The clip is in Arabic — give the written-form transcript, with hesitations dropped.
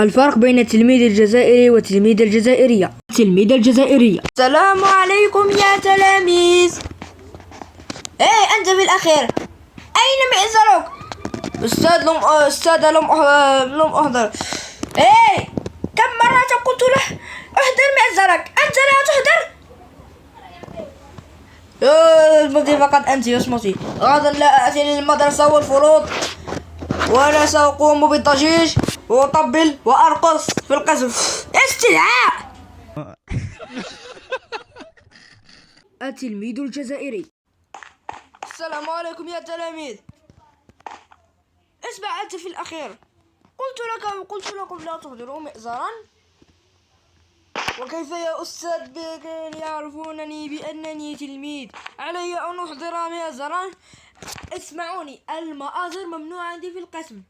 الفرق بين التلميذ الجزائري والتلميذة الجزائرية. التلميذة الجزائرية: السلام عليكم يا تلاميذ. أنت في الأخير، أين مئزرك؟ أستاذ لم أحضر. كم مرة قلت له احضر مئزرك، أنت لا تحضر؟ اصمتي فقط أنت، اصمتي. غدا لا أتي للمدرسة والفروض، ولا سأقوم بالضجيج وأطبل وأرقص في القسم. استدعاء. التلميذ الجزائري: السلام عليكم يا تلاميذ. اسمع أنت في الأخير، قلت لكم لا تحضروا مئزرا، وكيف يا أستاذ بك يعرفونني بأنني تلميذ؟ علي أن أحضر مئزرا؟ اسمعوني، المآزر ممنوع عندي في القسم.